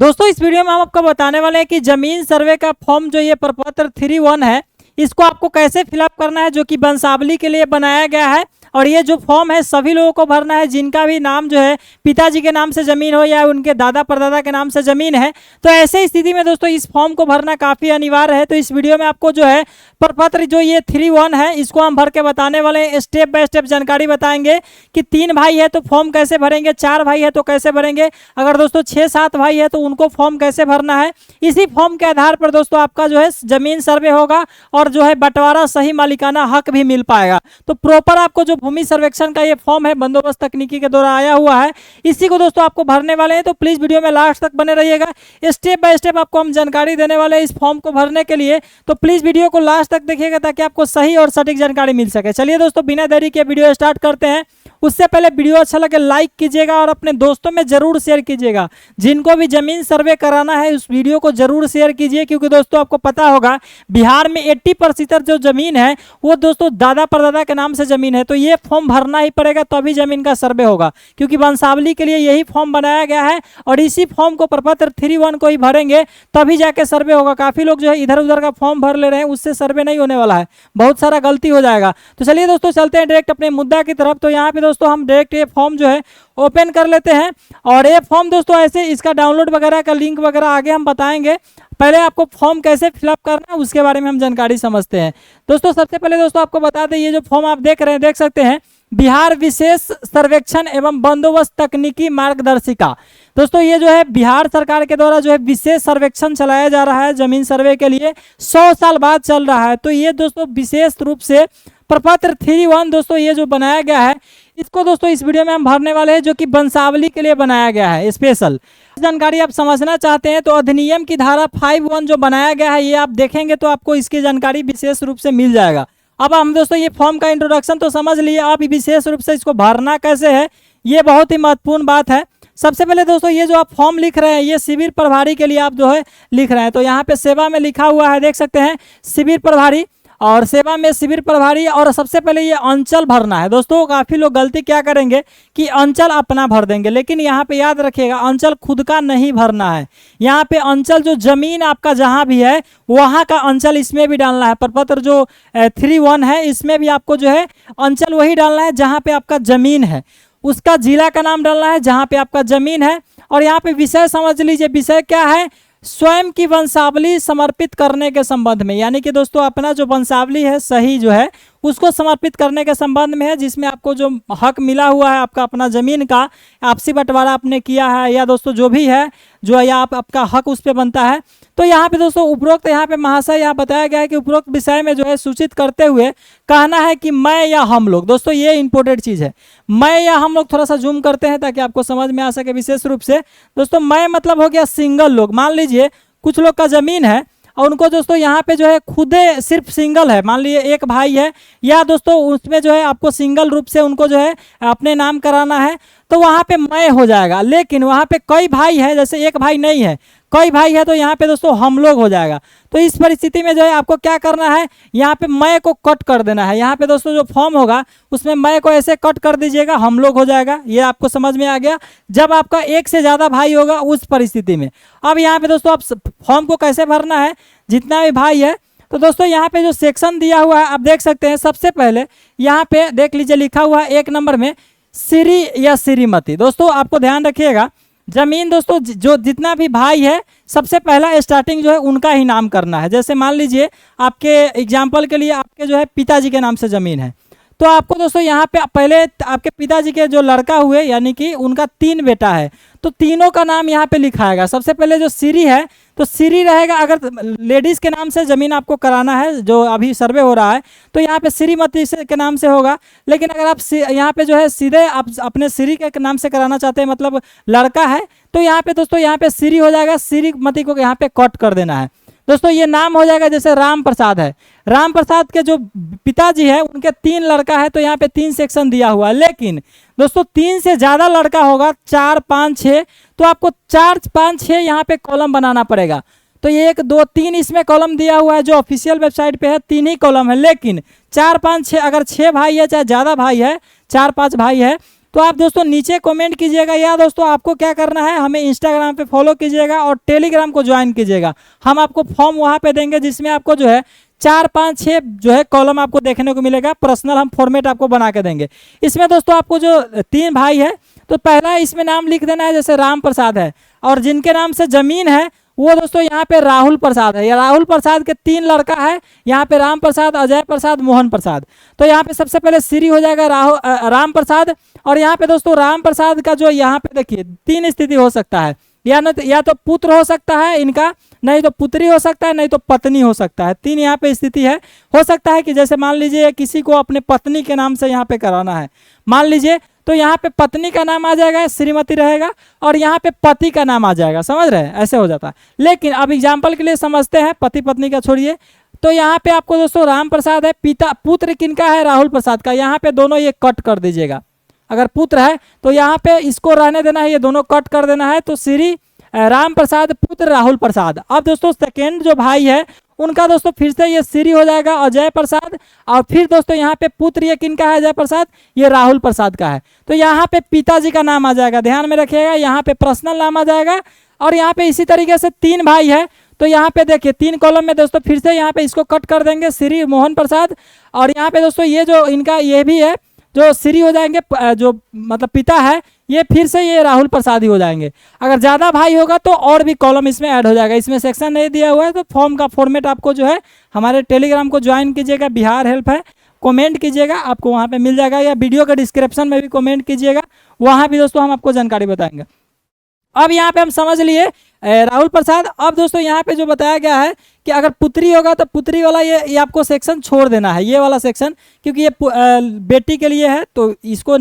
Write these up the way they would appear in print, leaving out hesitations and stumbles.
दोस्तों इस वीडियो में हम आपको बताने वाले हैं कि जमीन सर्वे का फॉर्म जो ये प्रपत्र 3-1 है, इसको आपको कैसे फिलअप करना है, जो कि वंशावली के लिए बनाया गया है। और ये जो फॉर्म है सभी लोगों को भरना है जिनका भी नाम जो है पिताजी के नाम से ज़मीन हो या उनके दादा परदादा के नाम से ज़मीन है। तो ऐसे स्थिति में दोस्तों इस फॉर्म को भरना काफ़ी अनिवार्य है। तो इस वीडियो में आपको जो है प्रपत्र जो ये 3-1 है इसको हम भर के बताने वाले हैं। स्टेप बाय स्टेप जानकारी बताएंगे कि 3 भाई है तो फॉर्म कैसे भरेंगे, 4 भाई है तो कैसे भरेंगे, अगर दोस्तों 6-7 भाई है तो उनको फॉर्म कैसे भरना है। इसी फॉर्म के आधार पर दोस्तों आपका जो है जमीन सर्वे होगा और जो है बंटवारा सही मालिकाना हक भी मिल पाएगा। तो प्रॉपर आपको जो भूमि सर्वेक्षण का ये फॉर्म है बंदोबस्त तकनीकी के द्वारा आया हुआ है, इसी को दोस्तों आपको भरने वाले हैं। तो प्लीज वीडियो में लास्ट तक बने रहिएगा। स्टेप बाय स्टेप आपको हम जानकारी देने वाले हैं इस फॉर्म को भरने के लिए। तो प्लीज वीडियो को लास्ट तक देखिएगा ताकि आपको सही और सटीक जानकारी मिल सके। चलिए दोस्तों बिना देरी के वीडियो स्टार्ट करते हैं। उससे पहले वीडियो अच्छा लगे लाइक कीजिएगा और अपने दोस्तों में जरूर शेयर कीजिएगा। जिनको भी जमीन सर्वे कराना है उस वीडियो को जरूर शेयर कीजिए, क्योंकि दोस्तों आपको पता होगा बिहार में 80% जो जमीन है वो दोस्तों दादा परदादा के नाम से जमीन है। तो ये फॉर्म भरना ही पड़ेगा तभी जमीन का सर्वे होगा, क्योंकि वंशावली के लिए यही फॉर्म बनाया गया है और इसी फॉर्म को प्रपत्र 3-1 को ही भरेंगे तभी जाके सर्वे होगा। काफी लोग जो है इधर उधर का फॉर्म भर ले रहे हैं, उससे सर्वे नहीं होने वाला है, बहुत सारा गलती हो जाएगा। तो चलिए दोस्तों चलते हैं डायरेक्ट अपने मुद्दा की तरफ। तो यहाँ पे दोस्तों हम डायरेक्ट ये फॉर्म जो है ओपन कर लेते हैं और ये फॉर्म दोस्तों ऐसे इसका डाउनलोड वगैरह का लिंक वगैरह आगे हम बताएंगे। पहले आपको फॉर्म कैसे फिलअप करना है उसके बारे में हम जानकारी समझते हैं। दोस्तों सबसे पहले दोस्तों आपको बता दें, ये जो फॉर्म आप देख रहे हैं, देख सकते हैं बिहार विशेष सर्वेक्षण एवं बंदोबस्त तकनीकी मार्गदर्शिका। दोस्तों ये जो है बिहार सरकार के द्वारा जो है विशेष सर्वेक्षण चलाया जा रहा है जमीन सर्वे के लिए, 100 साल बाद चल रहा है। तो ये दोस्तों विशेष रूप से प्रपत्र 3-1 दोस्तों ये जो बनाया गया है इसको दोस्तों इस वीडियो में हम भरने वाले हैं, जो कि वंशावली के लिए बनाया गया है स्पेशल। जानकारी आप समझना चाहते हैं तो अधिनियम की धारा 5-1 जो बनाया गया है ये आप देखेंगे तो आपको इसकी जानकारी विशेष रूप से मिल जाएगा। अब हम दोस्तों ये फॉर्म का इंट्रोडक्शन तो समझ लिए, अब विशेष रूप से इसको भरना कैसे है ये बहुत ही महत्वपूर्ण बात है। सबसे पहले दोस्तों ये जो आप फॉर्म लिख रहे हैं ये शिविर प्रभारी के लिए आप जो है लिख रहे हैं। तो यहाँ पे सेवा में लिखा हुआ है, देख सकते हैं शिविर प्रभारी, और सेवा में शिविर प्रभारी। और सबसे पहले ये अंचल भरना है। दोस्तों काफ़ी लोग गलती क्या करेंगे कि अंचल अपना भर देंगे, लेकिन यहाँ पे याद रखिएगा अंचल खुद का नहीं भरना है। यहाँ पे अंचल जो जमीन आपका जहाँ भी है वहाँ का अंचल इसमें भी डालना है। प्रपत्र जो 3-1 है इसमें भी आपको जो है अंचल वही डालना है जहाँ पे आपका जमीन है, उसका जिला का नाम डालना है जहाँ पे आपका जमीन है। और यहाँ पे विषय समझ लीजिए, विषय क्या है, स्वयं की वंशावली समर्पित करने के संबंध में, यानी कि दोस्तों अपना जो वंशावली है सही जो है उसको समर्पित करने के संबंध में है, जिसमें आपको जो हक मिला हुआ है आपका अपना ज़मीन का आपसी बंटवारा आपने किया है या दोस्तों जो भी है जो या आपका हक उस पर बनता है। तो यहाँ पे दोस्तों उपरोक्त यहाँ पे महाशय यहाँ बताया गया है कि उपरोक्त विषय में जो है सूचित करते हुए कहना है कि मैं या हम लोग। दोस्तों ये इंपॉर्टेंट चीज़ है, मैं या हम लोग। थोड़ा सा जूम करते हैं ताकि आपको समझ में आ सके विशेष रूप से। दोस्तों मैं मतलब हो गया सिंगल लोग। मान लीजिए कुछ लोग का ज़मीन है और उनको दोस्तों यहाँ पे जो है खुदे सिर्फ सिंगल है, मान लीजिए एक भाई है या दोस्तों उसमें जो है आपको सिंगल रूप से उनको जो है अपने नाम कराना है, तो वहाँ पे मैं हो जाएगा। लेकिन वहाँ पे कई भाई है, जैसे एक भाई नहीं है कई भाई है, तो यहाँ पे दोस्तों हम लोग हो जाएगा। तो इस परिस्थिति में जो है आपको क्या करना है, यहाँ पे मैं को कट कर देना है। यहाँ पे दोस्तों जो फॉर्म होगा उसमें मैं को ऐसे कट कर दीजिएगा, हम लोग हो जाएगा। ये आपको समझ में आ गया। जब आपका एक से ज़्यादा भाई होगा उस परिस्थिति में। अब यहाँ पे दोस्तों आप फॉर्म को कैसे भरना है, जितना भी भाई है तो दोस्तों यहाँ पे जो सेक्शन दिया हुआ है आप देख सकते हैं। सबसे पहले यहाँ पे देख लीजिए लिखा हुआ है 1 नंबर में श्री या श्रीमती। दोस्तों आपको ध्यान रखिएगा जमीन दोस्तों जो जितना भी भाई है सबसे पहला स्टार्टिंग जो है उनका ही नाम करना है। जैसे मान लीजिए आपके एग्जाम्पल के लिए आपके जो है पिताजी के नाम से ज़मीन है, तो आपको दोस्तों यहाँ पे पहले आपके पिताजी के जो लड़का हुए यानी कि उनका 3 बेटा है तो तीनों का नाम यहाँ पे लिखाएगा। सबसे पहले जो श्री है तो श्री रहेगा। अगर लेडीज़ के नाम से ज़मीन आपको कराना है जो अभी सर्वे हो रहा है तो यहाँ पे श्रीमती के नाम से होगा। लेकिन अगर आप यहाँ पे जो है सीधे आप अपने श्री के नाम से कराना चाहते हैं, मतलब लड़का है, तो यहाँ पे दोस्तों यहाँ पे श्री हो जाएगा, श्रीमती को यहाँ पे कट कर देना है। दोस्तों ये नाम हो जाएगा, जैसे राम प्रसाद है, राम प्रसाद के जो पिताजी है उनके 3 लड़का है तो यहाँ पे 3 सेक्शन दिया हुआ है। लेकिन दोस्तों 3 से ज़्यादा लड़का होगा, 4, 5, 6, तो आपको 4, 5, 6 यहाँ पे कॉलम बनाना पड़ेगा। तो ये 1, 2, 3 इसमें कॉलम दिया हुआ है, जो ऑफिशियल वेबसाइट पे है 3 ही कॉलम है। लेकिन 4, 5, 6 अगर 6 भाई है चाहे ज़्यादा भाई है, 4, 5 भाई है, तो आप दोस्तों नीचे कमेंट कीजिएगा, या दोस्तों आपको क्या करना है, हमें इंस्टाग्राम पे फॉलो कीजिएगा और टेलीग्राम को ज्वाइन कीजिएगा। हम आपको फॉर्म वहाँ पे देंगे जिसमें आपको जो है 4, 5, 6 जो है कॉलम आपको देखने को मिलेगा। पर्सनल हम फॉर्मेट आपको बना के देंगे। इसमें दोस्तों आपको जो 3 भाई है, तो पहला इसमें नाम लिख देना है, जैसे राम प्रसाद है, और जिनके नाम से जमीन है वो दोस्तों यहाँ पे राहुल प्रसाद है। या राहुल प्रसाद के 3 लड़का है, यहाँ पे राम प्रसाद, अजय प्रसाद, मोहन प्रसाद। तो यहाँ पे सबसे पहले श्री हो जाएगा राम प्रसाद। और यहाँ पे दोस्तों राम प्रसाद का जो यहाँ पे देखिए 3 स्थिति हो सकता है, या तो पुत्र हो सकता है इनका, नहीं तो पुत्री हो सकता है, नहीं तो पत्नी हो सकता है। 3 यहाँ पे स्थिति है। हो सकता है कि जैसे मान लीजिए किसी को अपने पत्नी के नाम से यहाँ पे कराना है, मान लीजिए, तो यहाँ पे पत्नी का नाम आ जाएगा, श्रीमती रहेगा, और यहाँ पे पति का नाम आ जाएगा। समझ रहे हैं, ऐसे हो जाता है। लेकिन अब एग्जाम्पल के लिए समझते हैं, पति पत्नी का छोड़िए। तो यहाँ पे आपको दोस्तों राम प्रसाद है, पुत्र किनका है, राहुल प्रसाद का। यहाँ पे दोनों ये कट कर दीजिएगा। अगर पुत्र है तो यहाँ पे इसको रहने देना है, ये दोनों कट कर देना है। तो श्री राम प्रसाद पुत्र राहुल प्रसाद। अब दोस्तों सेकेंड जो भाई है उनका दोस्तों फिर से ये श्री हो जाएगा, अजय प्रसाद। और फिर दोस्तों यहाँ पे पुत्र ये किनका है, अजय प्रसाद, ये राहुल प्रसाद का है। तो यहाँ पे पिताजी का नाम आ जाएगा, ध्यान में रखिएगा, यहाँ पे पर्सनल नाम आ जाएगा। और यहाँ पे इसी तरीके से 3 भाई है, तो यहाँ पे देखिए 3 कॉलम में दोस्तों फिर से यहाँ पे इसको कट कर देंगे, श्री मोहन प्रसाद। और यहाँ पे दोस्तों ये जो इनका ये भी है, जो श्री हो जाएंगे, जो मतलब पिता है, ये फिर से ये राहुल प्रसाद ही हो जाएंगे। अगर ज़्यादा भाई होगा तो और भी कॉलम इसमें ऐड हो जाएगा। इसमें सेक्शन नहीं दिया हुआ है, तो फॉर्म का फॉर्मेट आपको जो है हमारे टेलीग्राम को ज्वाइन कीजिएगा, बिहार हेल्प है, कमेंट कीजिएगा, आपको वहाँ पे मिल जाएगा, या वीडियो के डिस्क्रिप्शन में भी कमेंट कीजिएगा, वहाँ भी दोस्तों हम आपको जानकारी बताएंगे। अब यहाँ पे हम समझ लिए राहुल प्रसाद। अब दोस्तों यहाँ पे जो बताया गया है कि अगर पुत्री होगा तो पुत्री वाला ये आपको सेक्शन छोड़ देना है, ये वाला सेक्शन, क्योंकि ये बेटी के लिए है, तो इसको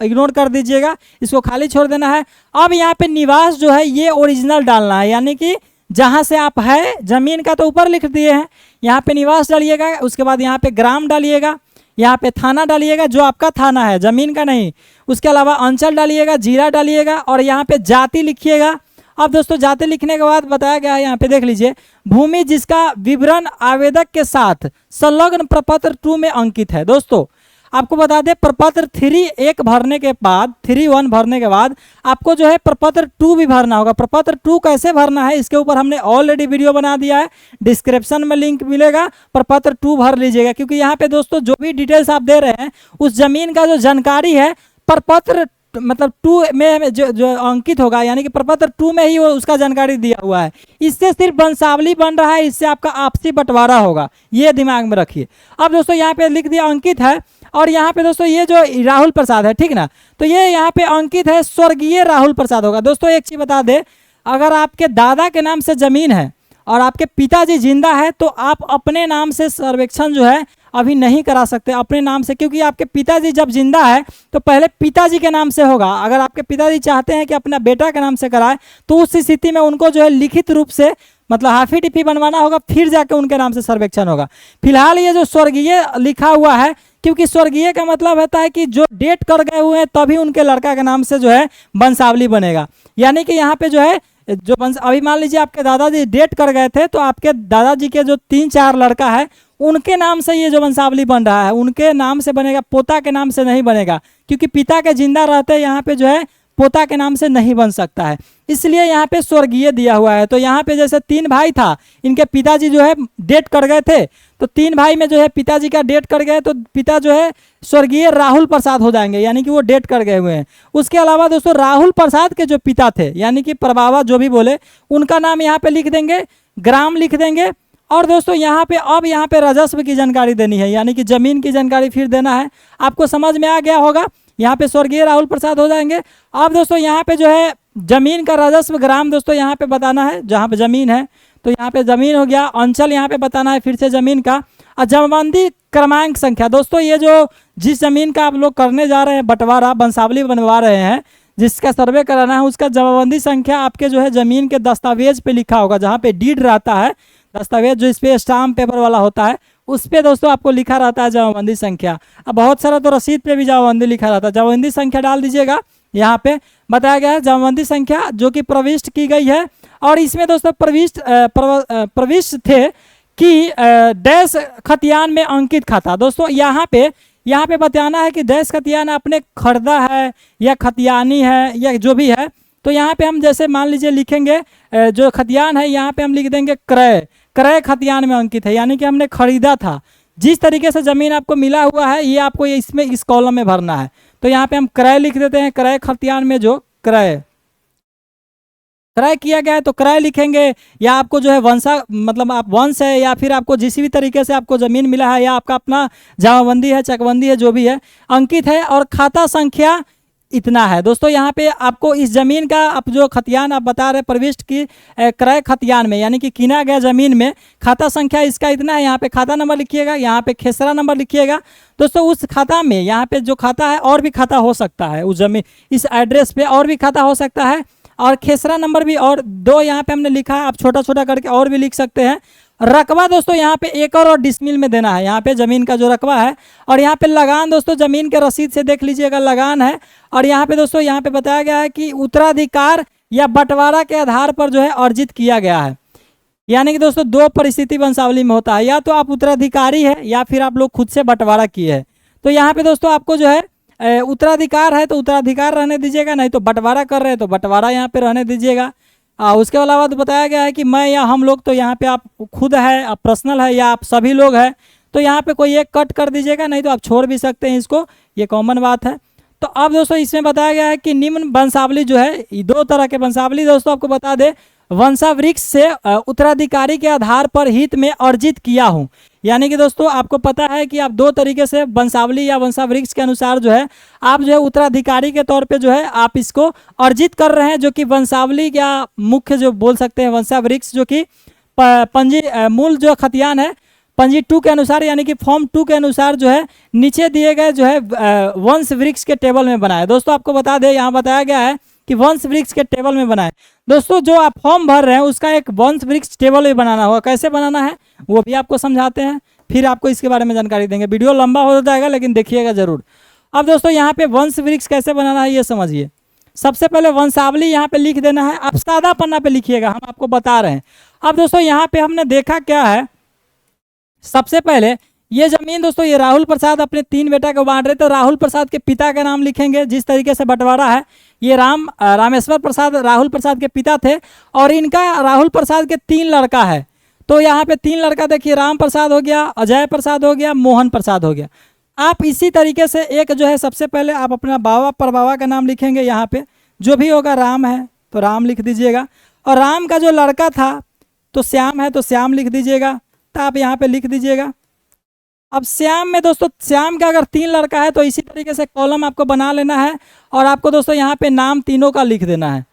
इग्नोर कर दीजिएगा, इसको खाली छोड़ देना है। अब यहाँ पे निवास जो है ये ओरिजिनल डालना है, यानी कि जहाँ से आप है, जमीन का तो ऊपर लिख दिए हैं, यहाँ पे निवास डालिएगा, उसके बाद यहाँ पे ग्राम डालिएगा, यहाँ पे थाना डालिएगा, जो आपका थाना है, जमीन का नहीं। उसके अलावा अंचल डालिएगा, जिला डालिएगा, और यहाँ पे जाति लिखिएगा। अब दोस्तों जाति लिखने के बाद बताया गया है, यहाँ पे देख लीजिए, भूमि जिसका विवरण आवेदक के साथ संलग्न प्रपत्र 2 में अंकित है। दोस्तों आपको बता दें, प्रपत्र 3 भरने के बाद, 3(1) भरने के बाद आपको जो है प्रपत्र 2 भी भरना होगा। प्रपत्र 2 कैसे भरना है, इसके ऊपर हमने ऑलरेडी वीडियो बना दिया है, डिस्क्रिप्शन में लिंक मिलेगा, प्रपत्र 2 भर लीजिएगा। क्योंकि यहाँ पे दोस्तों जो भी डिटेल्स आप दे रहे हैं, उस जमीन का जो जानकारी है प्रपत्र मतलब 2 में जो अंकित होगा, यानी कि प्रपत्र 2 में ही वो उसका जानकारी दिया हुआ है। इससे सिर्फ वंशावली बन रहा है, इससे आपका आपसी बंटवारा होगा, ये दिमाग में रखिए। अब दोस्तों यहाँ पे लिख दिया अंकित है, और यहाँ पे दोस्तों ये जो राहुल प्रसाद है, ठीक ना, तो ये यहाँ पे अंकित है, स्वर्गीय राहुल प्रसाद होगा। दोस्तों एक चीज बता दे, अगर आपके दादा के नाम से जमीन है और आपके पिताजी जिंदा है, तो आप अपने नाम से सर्वेक्षण जो है अभी नहीं करा सकते अपने नाम से, क्योंकि आपके पिताजी जब जिंदा है तो पहले पिताजी के नाम से होगा। अगर आपके पिताजी चाहते हैं कि अपना बेटा के नाम से कराए, तो उस स्थिति में उनको जो है लिखित रूप से मतलब हाफी टिफी बनवाना होगा, फिर जाके उनके नाम से सर्वेक्षण होगा। फिलहाल ये जो स्वर्गीय लिखा हुआ है, क्योंकि स्वर्गीय का मतलब होता है कि जो डेट कर गए हुए हैं तभी उनके लड़का के नाम से जो है वंशावली बनेगा। यानी कि यहाँ पे जो है जो अभी मान लीजिए आपके दादाजी डेट कर गए थे, तो आपके दादाजी के जो 3-4 लड़का है उनके नाम से ये जो वंशावली बन रहा है उनके नाम से बनेगा, पोता के नाम से नहीं बनेगा, क्योंकि पिता के जिंदा रहते यहाँ पे जो है पोता के नाम से नहीं बन सकता है, इसलिए यहाँ पे स्वर्गीय दिया हुआ है। तो यहाँ पे जैसे 3 भाई था, इनके पिताजी जो है डेट कर गए थे, तो 3 भाई में जो है पिताजी का डेट कर गए, तो पिता जो है स्वर्गीय राहुल प्रसाद हो जाएंगे, यानी कि वो डेट कर गए हुए हैं। उसके अलावा दोस्तों राहुल प्रसाद के जो पिता थे, यानी कि प्रबाबा जो भी बोले, उनका नाम यहाँ पे लिख देंगे, ग्राम लिख देंगे। और दोस्तों यहाँ पे अब यहाँ पे राजस्व की जानकारी देनी है, यानी कि जमीन की जानकारी फिर देना है। आपको समझ में आ गया होगा, यहाँ पे स्वर्गीय राहुल प्रसाद हो जाएंगे। अब दोस्तों यहाँ पे जो है जमीन का राजस्व ग्राम दोस्तों यहाँ पे बताना है, जहाँ पे जमीन है तो यहाँ पे जमीन हो गया। अंचल यहाँ पे बताना है फिर से जमीन का। और जमाबंदी क्रमांक संख्या, दोस्तों ये जो जिस जमीन का आप लोग करने जा रहे हैं बंटवारा, वंशावली बनवा रहे हैं, जिसका सर्वे कराना है, उसका जमाबंदी संख्या आपके जो है जमीन के दस्तावेज पे लिखा होगा, जहाँ पे डीड रहता है, दस्तावेज जो इस पे स्टाम्प पेपर वाला होता है, उस पे दोस्तों आपको लिखा रहता है जमाबंदी संख्या। अब बहुत सारा तो रसीद पे भी जमाबंदी लिखा रहता है, जमाबंदी संख्या डाल दीजिएगा। यहाँ पे बताया गया है जमाबंदी संख्या जो कि प्रविष्ट की गई है। और इसमें दोस्तों प्रविष्ट थे कि डैश खतियान में अंकित खाता। दोस्तों यहाँ पे यहाँ पे बताना है कि देश खतियान आपने खरीदा है या खतियानी है या जो भी है। तो यहाँ पे हम जैसे मान लीजिए लिखेंगे जो खतियान है यहाँ पे हम लिख देंगे क्रय, क्रय खतियान में अंकित है, यानी कि हमने खरीदा था। जिस तरीके से ज़मीन आपको मिला हुआ है ये आपको इसमें इस कॉलम में भरना है। तो यहाँ पे हम क्रय लिख देते हैं, क्रय खतियान में जो क्रय किया गया है तो क्रय लिखेंगे। या आपको जो है मतलब आप वंश है या फिर आपको जिस भी तरीके से आपको ज़मीन मिला है या आपका अपना जमाबंदी है, चकबंदी है, जो भी है अंकित है और खाता संख्या इतना है। दोस्तों यहाँ पे आपको इस ज़मीन का आप जो खतियान आप बता रहे प्रविष्ट की क्रय खतियान में यानी कि किना गया ज़मीन में खाता संख्या इसका इतना है। यहाँ पे खाता नंबर लिखिएगा, यहाँ पे खेसरा नंबर लिखिएगा। दोस्तों उस खाता में यहाँ पे जो खाता है और भी खाता हो सकता है, उस ज़मीन इस एड्रेस पे और भी खाता हो सकता है और खेसरा नंबर भी और 2 यहाँ पे हमने लिखा है, आप छोटा छोटा करके और भी लिख सकते हैं। रकबा दोस्तों यहाँ पे एकड़ और डिसमिल में देना है, यहाँ पे ज़मीन का जो रकबा है। और यहाँ पे लगान दोस्तों ज़मीन के रसीद से देख लीजिएगा लगान है। और यहाँ पे दोस्तों यहाँ पे बताया गया है कि उत्तराधिकार या बंटवारा के आधार पर जो है अर्जित किया गया है। यानी कि दोस्तों 2 परिस्थिति वंशावली में होता है, या तो आप उत्तराधिकारी है या फिर आप लोग खुद से बंटवारा किए हैं। तो यहाँ पे दोस्तों आपको जो है उत्तराधिकार है तो उत्तराधिकार रहने दीजिएगा, नहीं तो बंटवारा कर रहे हैं तो बंटवारा यहाँ पे रहने दीजिएगा। उसके अलावा तो बताया गया है कि मैं या हम लोग, तो यहाँ पे आप खुद है, आप पर्सनल है या आप सभी लोग हैं, तो यहाँ पे कोई एक कट कर दीजिएगा, नहीं तो आप छोड़ भी सकते हैं इसको, ये कॉमन बात है। तो अब दोस्तों इसमें बताया गया है कि निम्न वंशावली जो है 2 तरह के वंशावली दोस्तों आपको बता दे, वंशावृक्ष से उत्तराधिकारी के आधार पर हित में अर्जित किया हूँ। यानी कि दोस्तों आपको पता है कि आप 2 तरीके से वंशावली या वंशावृक्ष के अनुसार जो है आप जो है उत्तराधिकारी के तौर पे जो है आप इसको अर्जित कर रहे हैं, जो कि वंशावली या मुख्य जो बोल सकते हैं वंशावृक्ष, जो कि पंजी मूल जो खतियान है पंजी 2 के अनुसार यानी कि फॉर्म 2 के अनुसार जो है नीचे दिए गए जो है वंश वृक्ष के टेबल में बनाए। दोस्तों आपको बता दें यहाँ बताया गया है कि वंश वृक्ष के टेबल में बनाए। दोस्तों जो आप फॉर्म भर रहे हैं उसका एक वंश वृक्ष टेबल भी बनाना होगा, कैसे बनाना है वो भी आपको समझाते हैं, फिर आपको इसके बारे में जानकारी देंगे। वीडियो लंबा हो जाएगा लेकिन देखिएगा जरूर। अब दोस्तों यहाँ पे वंश वृक्ष कैसे बनाना है ये समझिए। सबसे पहले वंशावली यहाँ पे लिख देना है, आप सादा पन्ना पे लिखिएगा, हम आपको बता रहे हैं। अब दोस्तों यहाँ पे हमने देखा क्या है, सबसे पहले ये जमीन दोस्तों ये राहुल प्रसाद अपने 3 बेटा को बांट रहे, तो राहुल प्रसाद के पिता का नाम लिखेंगे। जिस तरीके से बंटवारा है ये रामेश्वर प्रसाद राहुल प्रसाद के पिता थे और इनका राहुल प्रसाद के 3 लड़का है। तो यहाँ पे 3 लड़का देखिए, राम प्रसाद हो गया, अजय प्रसाद हो गया, मोहन प्रसाद हो गया। आप इसी तरीके से एक जो है सबसे पहले आप अपना बाबा परबाबा का नाम लिखेंगे। यहाँ पे जो भी होगा राम है तो राम लिख दीजिएगा, और राम का जो लड़का था तो श्याम है तो श्याम लिख दीजिएगा, तो आप यहाँ पे लिख दीजिएगा। अब श्याम में दोस्तों श्याम का अगर 3 लड़का है तो इसी तरीके से कॉलम आपको बना लेना है और आपको दोस्तों यहाँ पे नाम तीनों का लिख देना है।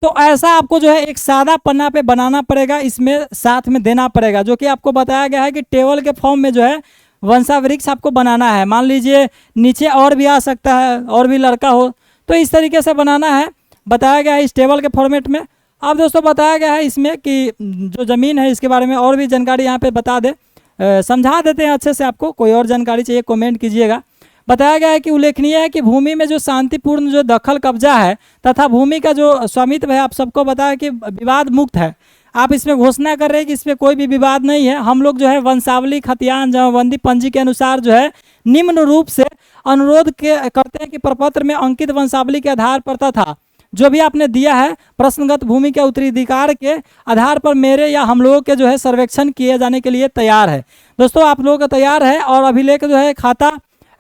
तो ऐसा आपको जो है एक सादा पन्ना पे बनाना पड़ेगा, इसमें साथ में देना पड़ेगा, जो कि आपको बताया गया है कि टेबल के फॉर्म में जो है वंशावृक्ष आपको बनाना है। मान लीजिए नीचे और भी आ सकता है, और भी लड़का हो, तो इस तरीके से बनाना है, बताया गया है इस टेबल के फॉर्मेट में। अब दोस्तों बताया गया है इसमें कि जो ज़मीन है इसके बारे में और भी जानकारी यहाँ पे बता दे, समझा देते हैं अच्छे से। आपको कोई और जानकारी चाहिए कमेंट कीजिएगा। बताया गया है कि उल्लेखनीय है कि भूमि में जो शांतिपूर्ण जो दखल कब्जा है तथा भूमि का जो स्वामित्व है आप सबको बताया कि विवाद मुक्त है। आप इसमें घोषणा कर रहे हैं कि इसमें कोई भी विवाद नहीं है। हम लोग जो है वंशावली खतियान जमाबंदी पंजी के अनुसार जो है निम्न रूप से अनुरोध करते हैं कि प्रपत्र में अंकित वंशावली के आधार पर तथा जो भी आपने दिया है प्रश्नगत भूमि के उत्तराधिकार के आधार पर मेरे या हम लोगों के जो है सर्वेक्षण किए जाने के लिए तैयार है। दोस्तों आप लोगों का तैयार है और अभिलेख जो है खाता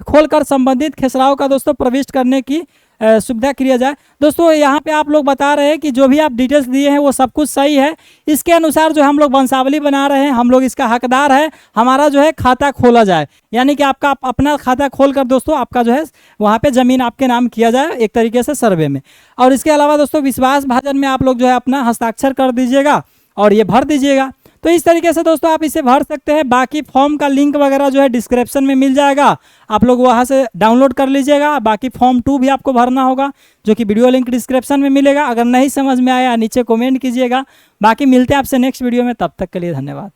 खोलकर संबंधित खेसराओं का दोस्तों प्रविष्ट करने की सुविधा किया जाए। दोस्तों यहाँ पे आप लोग बता रहे हैं कि जो भी आप डिटेल्स दिए हैं वो सब कुछ सही है। इसके अनुसार जो हम लोग वंशावली बना रहे हैं, हम लोग इसका हकदार है, हमारा जो है खाता खोला जाए, यानी कि आपका अपना खाता खोलकर दोस्तों आपका जो है वहाँ पे ज़मीन आपके नाम किया जाए एक तरीके से सर्वे में। और इसके अलावा दोस्तों विश्वास भाजन में आप लोग जो है अपना हस्ताक्षर कर दीजिएगा और ये भर दीजिएगा। तो इस तरीके से दोस्तों आप इसे भर सकते हैं। बाकी फॉर्म का लिंक वगैरह जो है डिस्क्रिप्शन में मिल जाएगा, आप लोग वहां से डाउनलोड कर लीजिएगा। बाकी फॉर्म 2 भी आपको भरना होगा, जो कि वीडियो लिंक डिस्क्रिप्शन में मिलेगा। अगर नहीं समझ में आया नीचे कमेंट कीजिएगा। बाकी मिलते हैं आपसे नेक्स्ट वीडियो में, तब तक के लिए धन्यवाद।